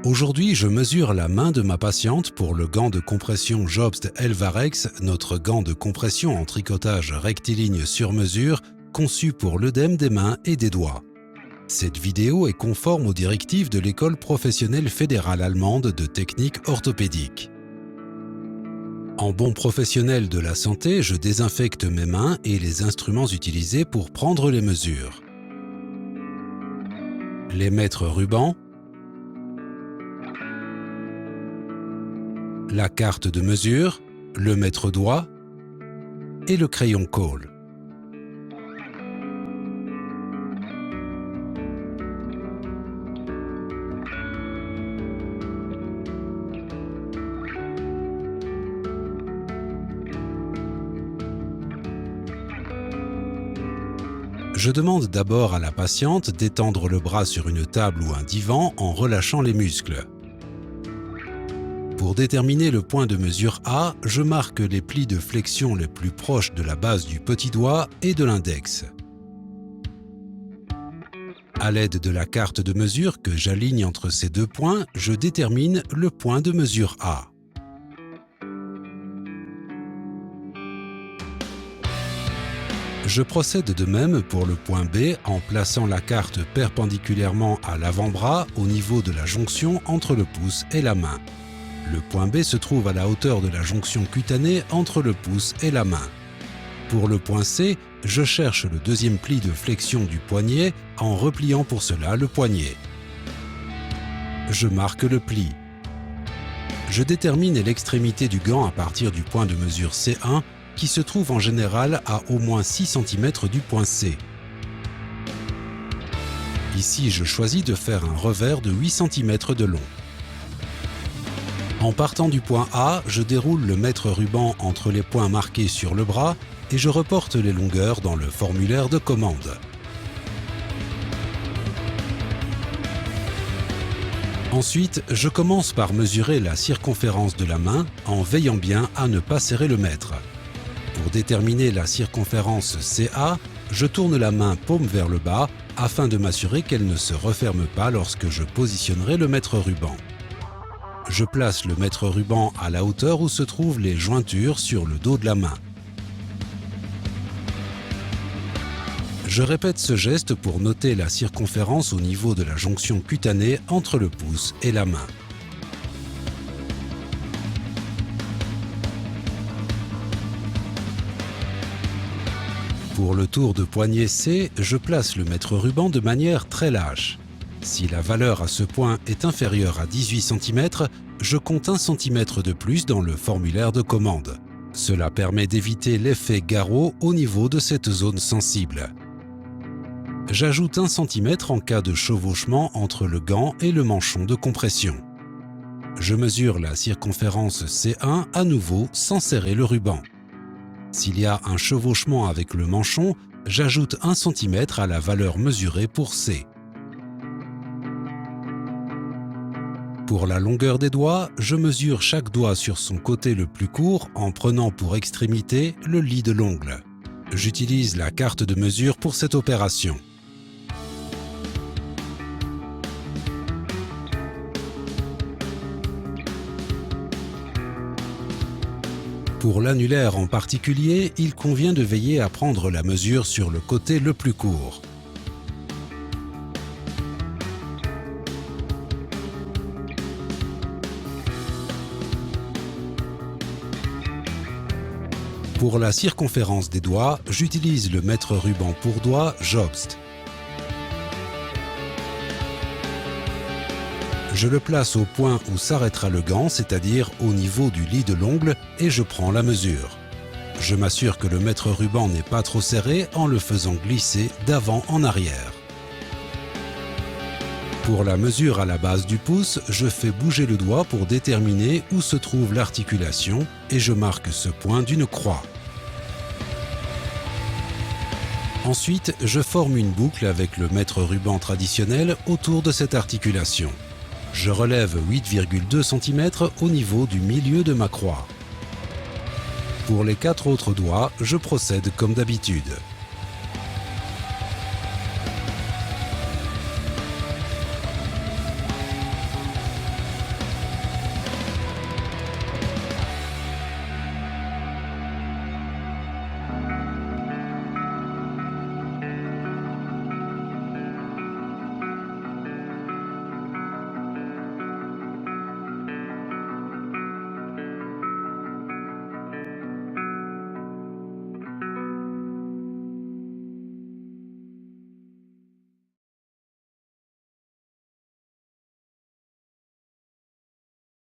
Aujourd'hui, je mesure la main de ma patiente pour le gant de compression Jobst Elvarex, notre gant de compression en tricotage rectiligne sur mesure, conçu pour l'œdème des mains et des doigts. Cette vidéo est conforme aux directives de l'École professionnelle fédérale allemande de technique orthopédique. En bon professionnel de la santé, je désinfecte mes mains et les instruments utilisés pour prendre les mesures. Les mètres rubans, la carte de mesure, le mètre-doigt et le crayon Kohl. Je demande d'abord à la patiente d'étendre le bras sur une table ou un divan en relâchant les muscles. Pour déterminer le point de mesure A, je marque les plis de flexion les plus proches de la base du petit doigt et de l'index. À l'aide de la carte de mesure que j'aligne entre ces deux points, je détermine le point de mesure A. Je procède de même pour le point B en plaçant la carte perpendiculairement à l'avant-bras au niveau de la jonction entre le pouce et la main. Le point B se trouve à la hauteur de la jonction cutanée entre le pouce et la main. Pour le point C, je cherche le deuxième pli de flexion du poignet en repliant pour cela le poignet. Je marque le pli. Je détermine l'extrémité du gant à partir du point de mesure C1 qui se trouve en général à au moins 6 cm du point C. Ici, je choisis de faire un revers de 8 cm de long. En partant du point A, je déroule le mètre ruban entre les points marqués sur le bras et je reporte les longueurs dans le formulaire de commande. Ensuite, je commence par mesurer la circonférence de la main en veillant bien à ne pas serrer le mètre. Pour déterminer la circonférence CA, je tourne la main paume vers le bas afin de m'assurer qu'elle ne se referme pas lorsque je positionnerai le mètre ruban. Je place le mètre ruban à la hauteur où se trouvent les jointures sur le dos de la main. Je répète ce geste pour noter la circonférence au niveau de la jonction cutanée entre le pouce et la main. Pour le tour de poignet C, je place le mètre ruban de manière très lâche. Si la valeur à ce point est inférieure à 18 cm, je compte 1 cm de plus dans le formulaire de commande. Cela permet d'éviter l'effet garrot au niveau de cette zone sensible. J'ajoute 1 cm en cas de chevauchement entre le gant et le manchon de compression. Je mesure la circonférence C1 à nouveau sans serrer le ruban. S'il y a un chevauchement avec le manchon, j'ajoute 1 cm à la valeur mesurée pour C. Pour la longueur des doigts, je mesure chaque doigt sur son côté le plus court en prenant pour extrémité le lit de l'ongle. J'utilise la carte de mesure pour cette opération. Pour l'annulaire en particulier, il convient de veiller à prendre la mesure sur le côté le plus court. Pour la circonférence des doigts, j'utilise le mètre ruban pour doigt Jobst. Je le place au point où s'arrêtera le gant, c'est-à-dire au niveau du lit de l'ongle, et je prends la mesure. Je m'assure que le mètre ruban n'est pas trop serré en le faisant glisser d'avant en arrière. Pour la mesure à la base du pouce, je fais bouger le doigt pour déterminer où se trouve l'articulation et je marque ce point d'une croix. Ensuite, je forme une boucle avec le mètre ruban traditionnel autour de cette articulation. Je relève 8,2 cm au niveau du milieu de ma croix. Pour les 4 autres doigts, je procède comme d'habitude.